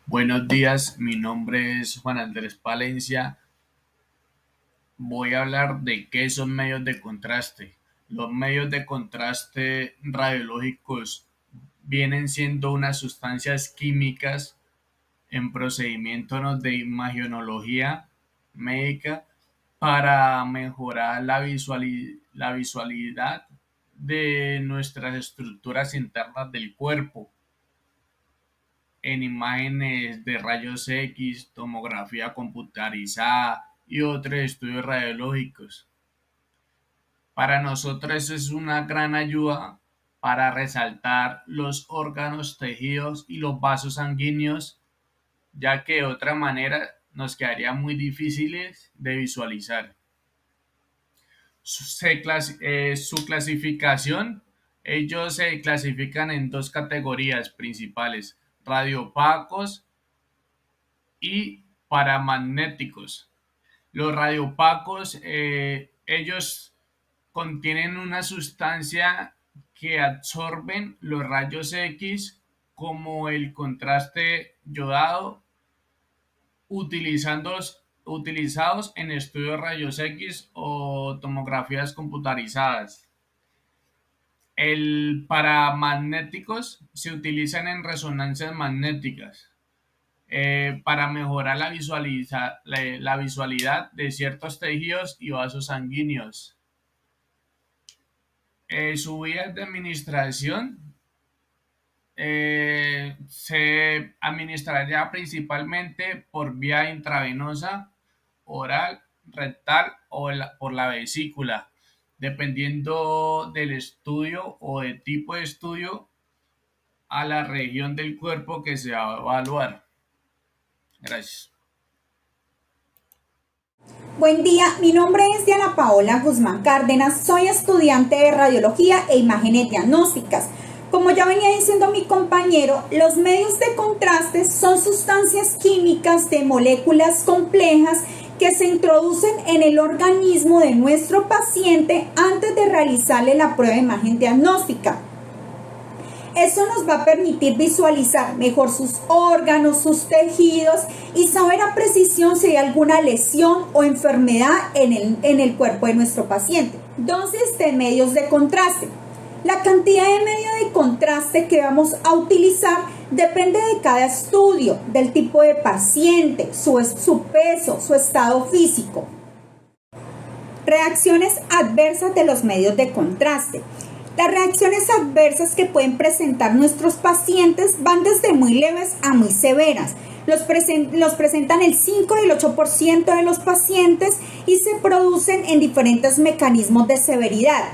Buenos días, mi nombre es Juan Andrés Palencia. Voy a hablar de qué son medios de contraste. Los medios de contraste radiológicos vienen siendo unas sustancias químicas en procedimientos de imagenología médica para mejorar la visualidad de nuestras estructuras internas del cuerpo en imágenes de rayos X, tomografía computarizada y otros estudios radiológicos. Para nosotros es una gran ayuda para resaltar los órganos, tejidos y los vasos sanguíneos, ya que de otra manera nos quedaría muy difíciles de visualizar. Su clasificación, ellos se clasifican en dos categorías principales: radiopacos y paramagnéticos. Los radiopacos, ellos contienen una sustancia que absorben los rayos X como el contraste yodado utilizados en estudios de rayos X o tomografías computarizadas. El paramagnéticos se utilizan en resonancias magnéticas para mejorar la visualidad de ciertos tejidos y vasos sanguíneos. Su vía de administración se administraría principalmente por vía intravenosa, oral, rectal o por la vesícula, dependiendo del estudio o del tipo de estudio a la región del cuerpo que se va a evaluar. Gracias. Buen día, mi nombre es Diana Paola Guzmán Cárdenas, soy estudiante de radiología e imágenes diagnósticas. Como ya venía diciendo mi compañero, los medios de contraste son sustancias químicas de moléculas complejas que se introducen en el organismo de nuestro paciente antes de realizarle la prueba de imagen diagnóstica. Eso nos va a permitir visualizar mejor sus órganos, sus tejidos y saber a precisión si hay alguna lesión o enfermedad en el cuerpo de nuestro paciente. Dosis de medios de contraste. La cantidad de medio de contraste que vamos a utilizar depende de cada estudio, del tipo de paciente, su peso, su estado físico. Reacciones adversas de los medios de contraste. Las reacciones adversas que pueden presentar nuestros pacientes van desde muy leves a muy severas. Los presentan el 5 y el 8% de los pacientes y se producen en diferentes mecanismos de severidad.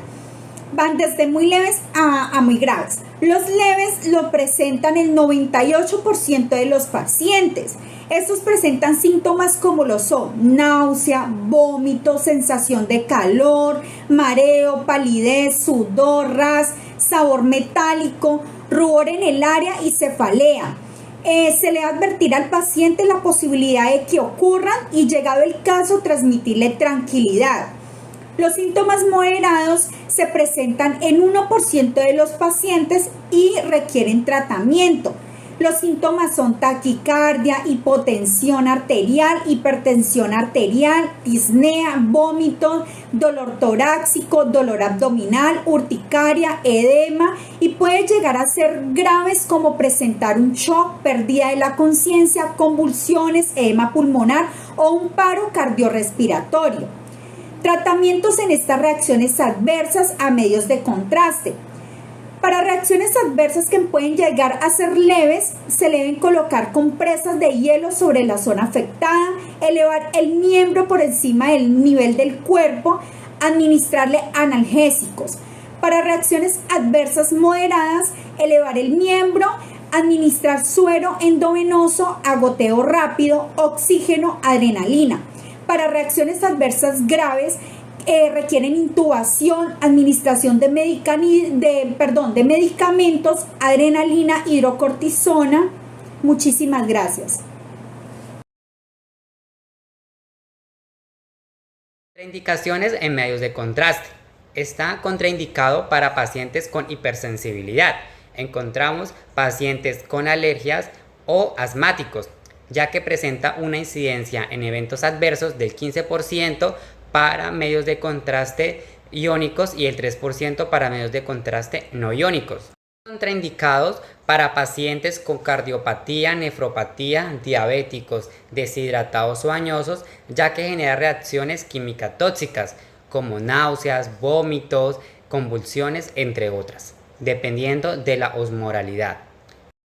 Van desde muy leves a muy graves. Los leves lo presentan el 98% de los pacientes. Estos presentan síntomas como lo son náusea, vómito, sensación de calor, mareo, palidez, sudor, ras, sabor metálico, rubor en el área y cefalea. Se le va a advertir al paciente la posibilidad de que ocurran y, llegado el caso, transmitirle tranquilidad. Los síntomas moderados se presentan en 1% de los pacientes y requieren tratamiento. Los síntomas son taquicardia, hipotensión arterial, hipertensión arterial, disnea, vómito, dolor torácico, dolor abdominal, urticaria, edema y puede llegar a ser graves como presentar un shock, pérdida de la conciencia, convulsiones, edema pulmonar o un paro cardiorrespiratorio. Tratamientos en estas reacciones adversas a medios de contraste. Para reacciones adversas que pueden llegar a ser leves, se le deben colocar compresas de hielo sobre la zona afectada, elevar el miembro por encima del nivel del cuerpo, administrarle analgésicos. Para reacciones adversas moderadas, elevar el miembro, administrar suero endovenoso a goteo rápido, oxígeno, adrenalina. Para reacciones adversas graves, requieren intubación, administración de medicamentos, adrenalina, hidrocortisona. Muchísimas gracias. Contraindicaciones en medios de contraste. Está contraindicado para pacientes con hipersensibilidad. Encontramos pacientes con alergias o asmáticos, ya que presenta una incidencia en eventos adversos del 15% para medios de contraste iónicos y el 3% para medios de contraste no iónicos. Contraindicados para pacientes con cardiopatía, nefropatía, diabéticos, deshidratados o añosos, ya que genera reacciones químicas tóxicas como náuseas, vómitos, convulsiones, entre otras, dependiendo de la osmoralidad.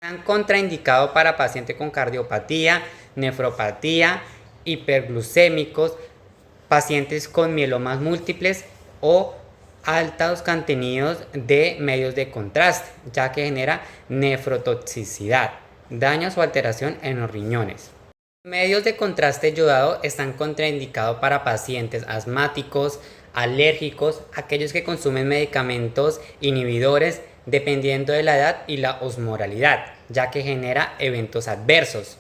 Están contraindicados para pacientes con cardiopatía, nefropatía, hiperglucémicos, pacientes con mielomas múltiples o altos contenidos de medios de contraste, ya que genera nefrotoxicidad, daños o alteración en los riñones. Medios de contraste yodado están contraindicados para pacientes asmáticos, alérgicos, aquellos que consumen medicamentos inhibidores dependiendo de la edad y la osmoralidad, ya que genera eventos adversos.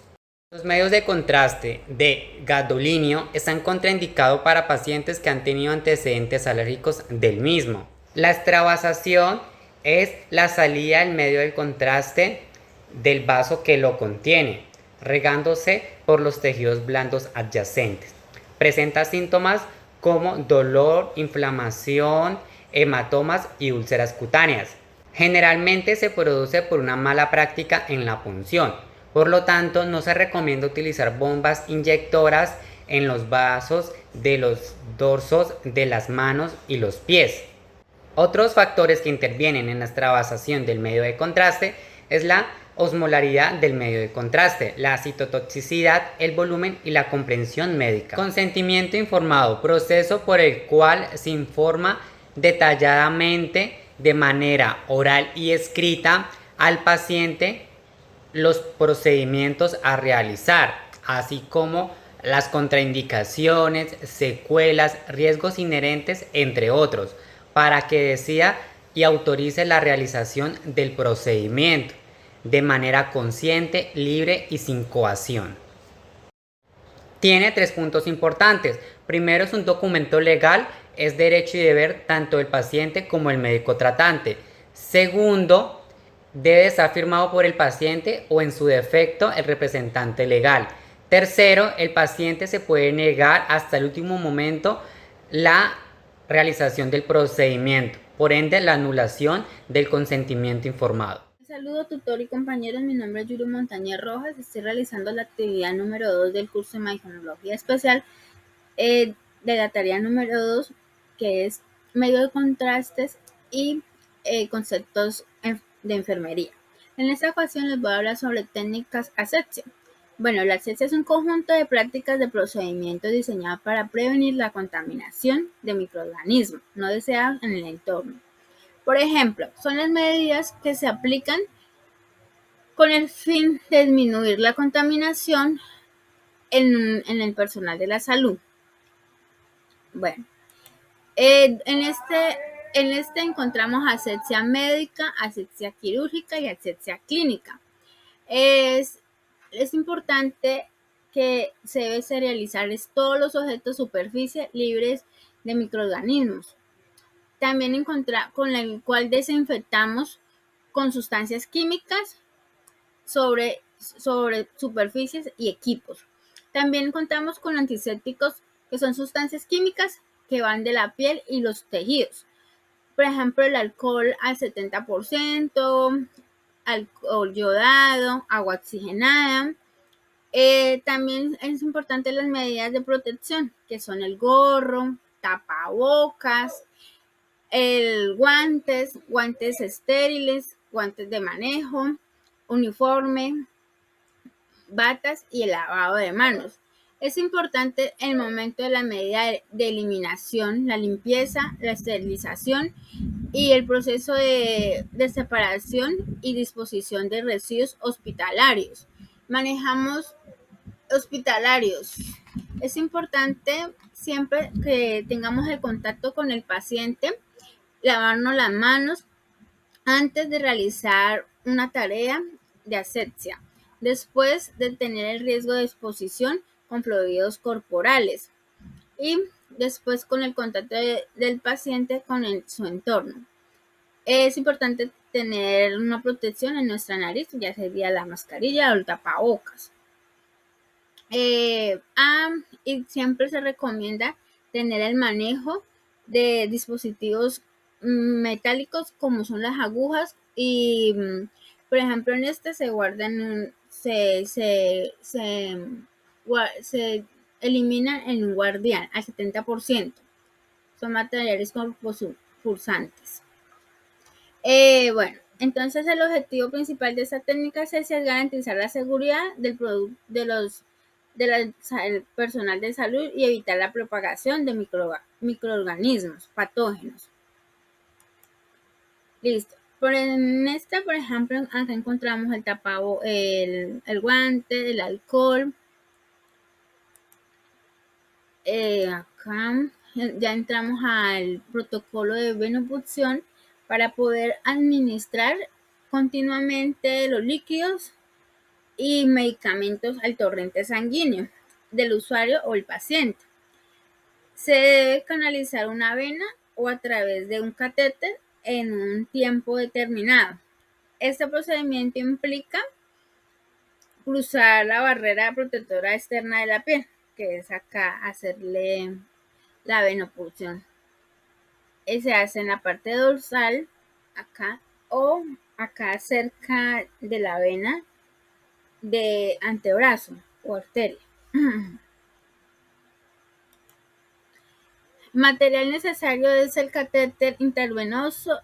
Los medios de contraste de gadolinio están contraindicados para pacientes que han tenido antecedentes alérgicos del mismo. La extravasación es la salida del medio del contraste del vaso que lo contiene, regándose por los tejidos blandos adyacentes. Presenta síntomas como dolor, inflamación, hematomas y úlceras cutáneas. Generalmente se produce por una mala práctica en la punción. Por lo tanto, no se recomienda utilizar bombas inyectoras en los vasos de los dorsos de las manos y los pies. Otros factores que intervienen en la extravasación del medio de contraste es la osmolaridad del medio de contraste, la citotoxicidad, el volumen y la comprensión médica. Consentimiento informado, proceso por el cual se informa detalladamente de manera oral y escrita al paciente los procedimientos a realizar, así como las contraindicaciones, secuelas, riesgos inherentes, entre otros, para que decida y autorice la realización del procedimiento de manera consciente, libre y sin coacción. Tiene 3 puntos importantes. Primero, es un documento legal, es derecho y deber tanto del paciente como el médico tratante. Segundo, debe estar firmado por el paciente o en su defecto el representante legal. Tercero, el paciente se puede negar hasta el último momento la realización del procedimiento, por ende la anulación del consentimiento informado. Saludos tutor y compañeros, mi nombre es Yuri Montañez Rojas, estoy realizando la actividad número 2 del curso de Imagenología Especial de la tarea número 2, que es medio de contrastes y conceptos de enfermería. En esta ocasión les voy a hablar sobre técnicas asepsia. Bueno, la asepsia es un conjunto de prácticas de procedimientos diseñadas para prevenir la contaminación de microorganismos no deseados en el entorno. Por ejemplo, son las medidas que se aplican con el fin de disminuir la contaminación en el personal de la salud. Bueno, en este encontramos asepsia médica, asepsia quirúrgica y asepsia clínica. Es importante que se debe serializar todos los objetos superficie libres de microorganismos. También con el cual desinfectamos con sustancias químicas sobre superficies y equipos. También contamos con antisépticos, que son sustancias químicas que van de la piel y los tejidos. Por ejemplo, el alcohol al 70%, alcohol yodado, agua oxigenada. También es importante las medidas de protección, que son el gorro, tapabocas, guantes estériles, guantes de manejo, uniforme, batas y el lavado de manos. Es importante el momento de la medida de eliminación, la limpieza, la esterilización y el proceso de separación y disposición de residuos hospitalarios. Manejamos hospitalarios. Es importante siempre que tengamos el contacto con el paciente, lavarnos las manos antes de realizar una tarea de asepsia, después de tener el riesgo de exposición con fluidos corporales y después con el contacto del paciente con su entorno. Es importante tener una protección en nuestra nariz, ya sería la mascarilla o el tapabocas. Y siempre se recomienda tener el manejo de dispositivos metálicos como son las agujas y por ejemplo en este se guardan se eliminan en un guardián al 70%. Son materiales pulsantes. Bueno, entonces el objetivo principal de esta técnica es garantizar la seguridad del personal de salud y evitar la propagación de microorganismos patógenos. Listo. Por ejemplo, acá encontramos el tapabocas, el guante, el alcohol. Acá ya entramos al protocolo de venopunción para poder administrar continuamente los líquidos y medicamentos al torrente sanguíneo del usuario o el paciente. Se debe canalizar una vena o a través de un catéter en un tiempo determinado. Este procedimiento implica cruzar la barrera protectora externa de la piel, que es acá hacerle la venopunción. Se hace en la parte dorsal, acá, o acá cerca de la vena de antebrazo o arteria. Material necesario es el catéter intravenoso,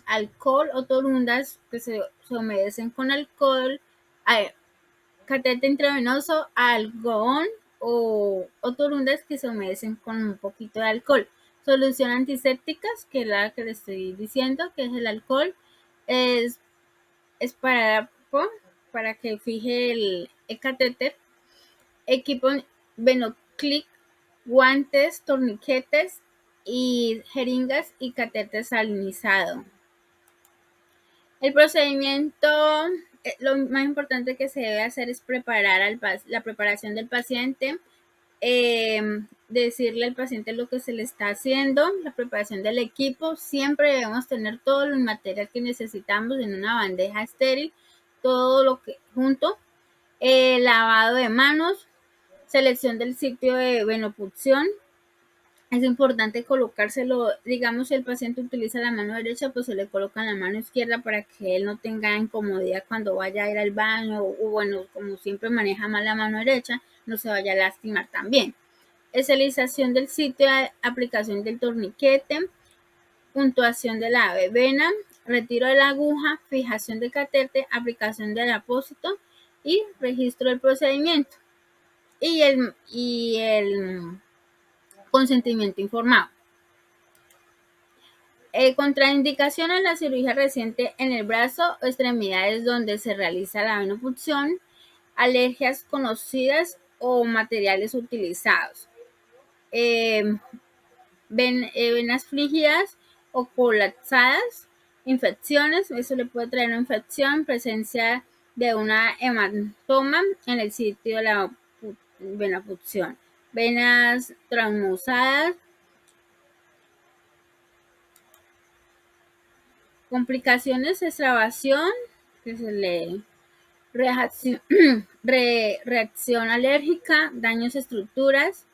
alcohol o torundas que se humedecen con alcohol, catéter intravenoso, algodón o torundas que se humedecen con un poquito de alcohol. Solución antisépticas, que es la que le estoy diciendo, que es el alcohol, es para que fije el catéter. Equipo Venoclic, guantes, torniquetes y jeringas y catéter salinizado. El procedimiento, lo más importante que se debe hacer es preparar la preparación del paciente, decirle al paciente lo que se le está haciendo, la preparación del equipo. Siempre debemos tener todo el material que necesitamos en una bandeja estéril, todo lo que junto, lavado de manos, selección del sitio de venopunción. Es importante colocárselo, digamos, si el paciente utiliza la mano derecha, pues se le coloca en la mano izquierda para que él no tenga incomodidad cuando vaya a ir al baño o bueno, como siempre maneja mal la mano derecha, no se vaya a lastimar también. Esterilización del sitio, aplicación del torniquete, puntuación de la vena, retiro de la aguja, fijación del catéter, aplicación del apósito y registro del procedimiento. Y el consentimiento informado. Contraindicaciones a la cirugía reciente en el brazo o extremidades donde se realiza la venopunción, alergias conocidas o materiales utilizados, venas frígidas o colapsadas, infecciones, eso le puede traer una infección, presencia de una hematoma en el sitio de la venopunción, venas traumadas, complicaciones, extravasación, que se le reacción alérgica, daños a estructuras,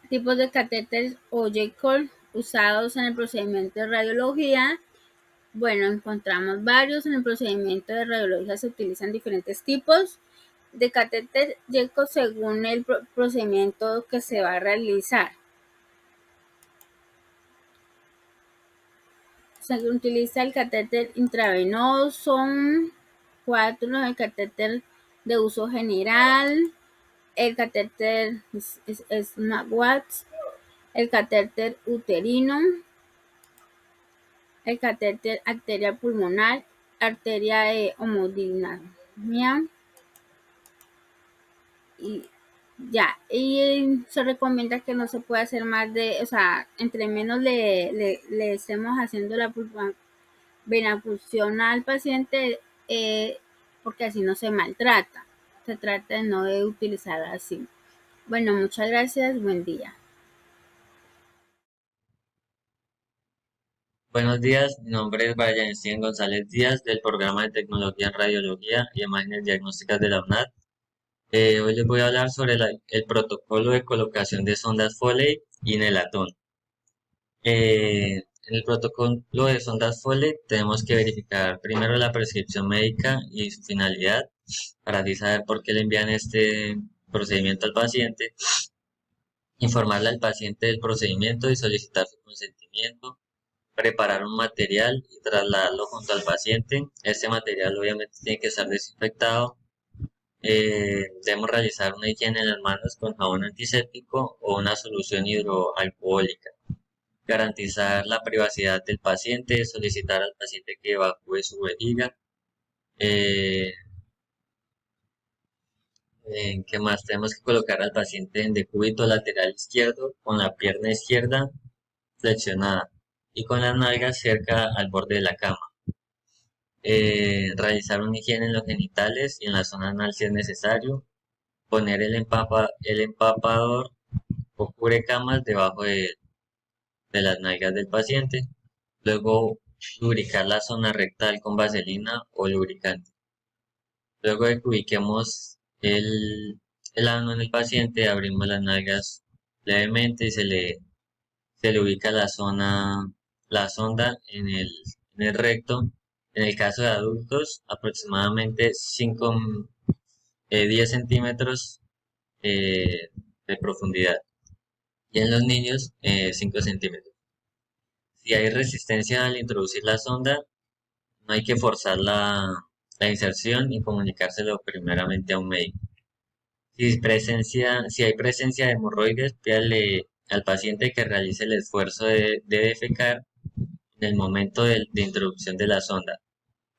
tipos de catéteres o J-Col usados en el procedimiento de radiología. Bueno, encontramos varios. En el procedimiento de radiología se utilizan diferentes tipos de catéter J-Col según el procedimiento que se va a realizar. Se utiliza el catéter intravenoso, 4, el catéter de uso general, el catéter SmartWatch, el catéter uterino, el catéter arterial pulmonar, arteria de hemodinamia y ya, y se recomienda que no se pueda hacer más de, o sea, entre menos le estemos haciendo la venopunción al paciente, porque así no se maltrata. Se trata de no de utilizar así. Bueno, muchas gracias, buen día. Buenos días, mi nombre es Brian Steven González Díaz del programa de Tecnología en Radiología y Imágenes Diagnósticas de la UNAD. Hoy les voy a hablar sobre el protocolo de colocación de sondas Foley y Nelatón. En el protocolo de sondas Foley tenemos que verificar primero la prescripción médica y su finalidad para así saber por qué le envían este procedimiento al paciente, informarle al paciente del procedimiento y solicitar su consentimiento, preparar un material y trasladarlo junto al paciente. Este material obviamente tiene que estar desinfectado. Debemos realizar una higiene en las manos con jabón antiséptico o una solución hidroalcohólica. Garantizar la privacidad del paciente, solicitar al paciente que evacúe su vejiga. ¿Qué más? Tenemos que colocar al paciente en decúbito lateral izquierdo con la pierna izquierda flexionada y con las nalgas cerca al borde de la cama. Realizar una higiene en los genitales y en la zona anal si es necesario. Poner el empapador o cubrecamas debajo de las nalgas del paciente. Luego lubricar la zona rectal con vaselina o lubricante. Luego de que ubiquemos el ano en el paciente, abrimos las nalgas levemente y se le ubica la sonda en el recto. En el caso de adultos, aproximadamente 10 centímetros de profundidad. Y en los niños, 5 centímetros. Si hay resistencia al introducir la sonda, no hay que forzar la inserción y comunicárselo primeramente a un médico. Si hay presencia de hemorroides, pídale al paciente que realice el esfuerzo de defecar en el momento de introducción de la sonda,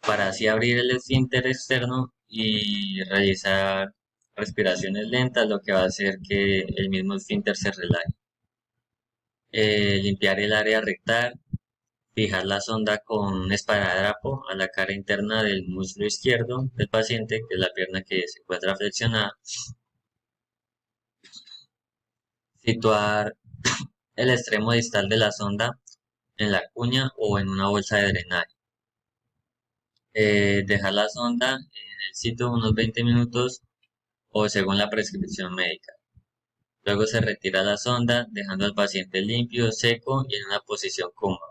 para así abrir el esfínter externo y realizar respiraciones lentas, lo que va a hacer que el mismo esfínter se relaje. Limpiar el área rectal, fijar la sonda con un esparadrapo a la cara interna del muslo izquierdo del paciente, que es la pierna que se encuentra flexionada. Situar el extremo distal de la sonda en la cuña o en una bolsa de drenaje. Dejar la sonda en el sitio unos 20 minutos o según la prescripción médica. Luego se retira la sonda dejando al paciente limpio, seco y en una posición cómoda,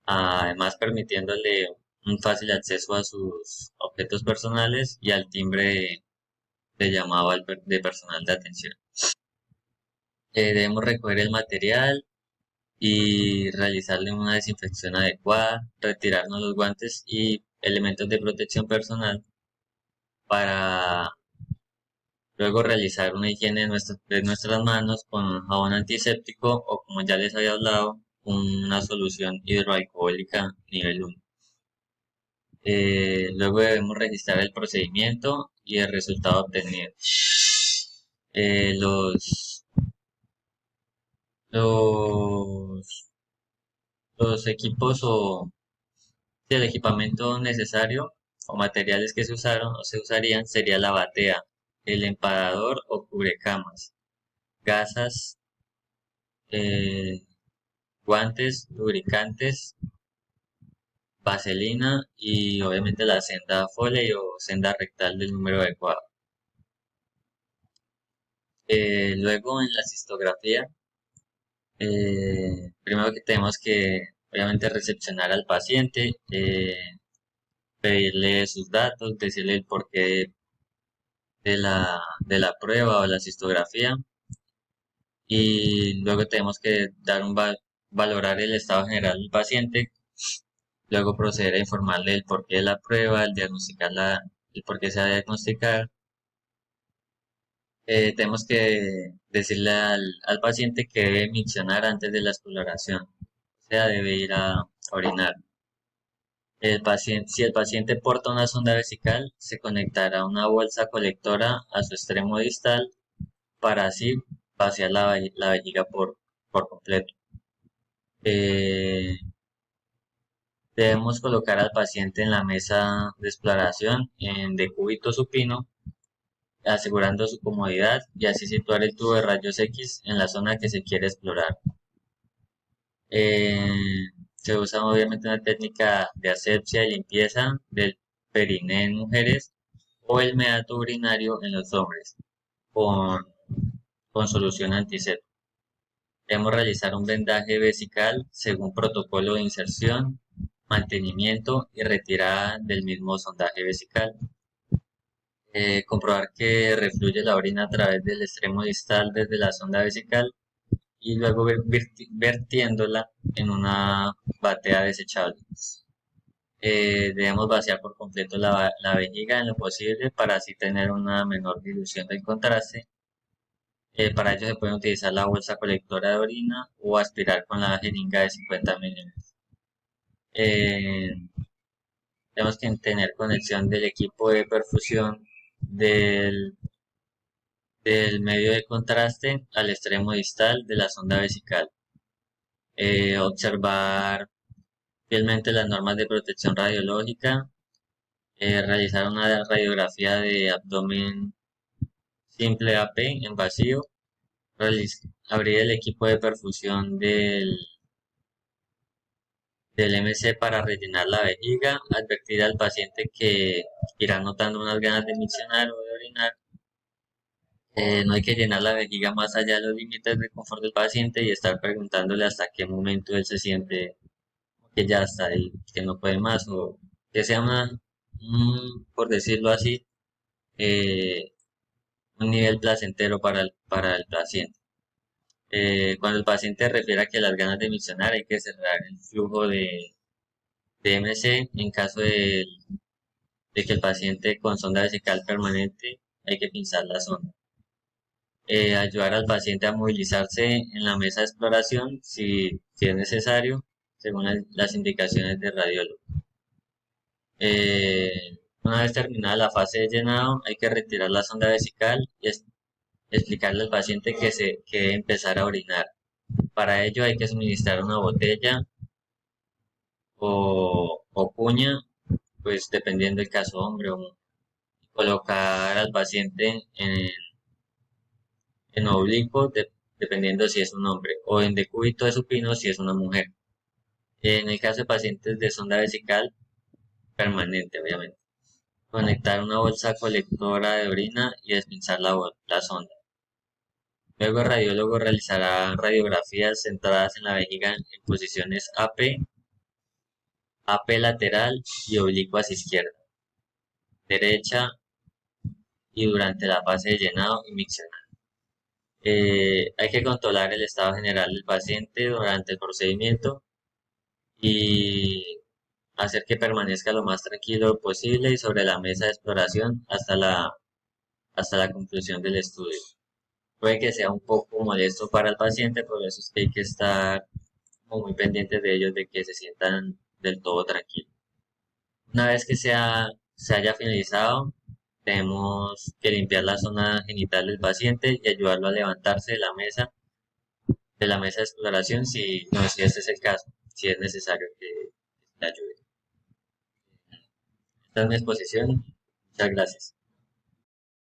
además permitiéndole un fácil acceso a sus objetos personales y al timbre de llamado de personal de atención. Debemos recoger el material y realizarle una desinfección adecuada, retirarnos los guantes y elementos de protección personal para luego realizar una higiene de nuestras manos con un jabón antiséptico o, como ya les había hablado, una solución hidroalcohólica nivel 1. Luego debemos registrar el procedimiento y el resultado obtenido. Los equipos el equipamiento necesario o materiales que se usaron o se usarían sería la batea, el empadador o cubrecamas, gasas, guantes, lubricantes, vaselina y obviamente la senda Foley o senda rectal del número adecuado. Luego en la cistografía, primero que tenemos que obviamente recepcionar al paciente, pedirle sus datos, decirle el porqué de la prueba o la cistografía, y luego tenemos que valorar el estado general del paciente, luego proceder a informarle el porqué de la prueba, el por qué se va a diagnosticar. Tenemos que decirle al paciente que debe miccionar antes de la exploración, o sea, debe ir a orinar. Si el paciente porta una sonda vesical, se conectará una bolsa colectora a su extremo distal para así vaciar la vejiga por completo. Debemos colocar al paciente en la mesa de exploración en decúbito supino, asegurando su comodidad y así situar el tubo de rayos X en la zona que se quiere explorar. Se usa obviamente una técnica de asepsia y limpieza del periné en mujeres o el meato urinario en los hombres con, con solución antiséptica. Debemos realizar un vendaje vesical según protocolo de inserción, mantenimiento y retirada del mismo sondaje vesical. Comprobar que refluye la orina a través del extremo distal desde la sonda vesical y luego vertiéndola en una batea desechable. Debemos vaciar por completo la vejiga en lo posible para así tener una menor dilución del contraste. Para ello se puede utilizar la bolsa colectora de orina o aspirar con la jeringa de 50 milímetros. Eh, Tenemos que tener conexión del equipo de perfusión del medio de contraste al extremo distal de la sonda vesical. Observar fielmente las normas de protección radiológica, realizar una radiografía de abdomen simple AP en vacío, abrir el equipo de perfusión del MC para rellenar la vejiga, advertir al paciente que irá notando unas ganas de miccionar o de orinar. No hay que llenar la vejiga más allá de los límites de confort del paciente y estar preguntándole hasta qué momento él se siente que ya está ahí, que no puede más o que sea por decirlo así, eh, un nivel placentero para el paciente. Cuando el paciente refiere a que las ganas de miccionar hay que cerrar el flujo de MC en caso de que el paciente con sonda vesical permanente hay que pinzar la sonda. Ayudar al paciente a movilizarse en la mesa de exploración si es necesario, según las indicaciones del radiólogo. Una vez terminada la fase de llenado, hay que retirar la sonda vesical y explicarle al paciente que debe empezar a orinar. Para ello hay que suministrar una botella o cuña, pues dependiendo del caso hombre, o colocar al paciente en oblicuo, dependiendo si es un hombre, o en decúbito de supino si es una mujer. En el caso de pacientes de sonda vesical, permanente, obviamente. Conectar una bolsa colectora de orina y despinzar la sonda. Luego el radiólogo realizará radiografías centradas en la vejiga en posiciones AP, AP lateral y oblicuas izquierda, derecha y durante la fase de llenado y miccionado. Hay que controlar el estado general del paciente durante el procedimiento y hacer que permanezca lo más tranquilo posible y sobre la mesa de exploración hasta la conclusión del estudio. Puede que sea un poco molesto para el paciente, por eso es que hay que estar muy pendientes de ellos, de que se sientan del todo tranquilos. Una vez que se haya finalizado, tenemos que limpiar la zona genital del paciente y ayudarlo a levantarse de la mesa de exploración si este es el caso, si es necesario que le ayude. Esta es mi exposición. Muchas gracias.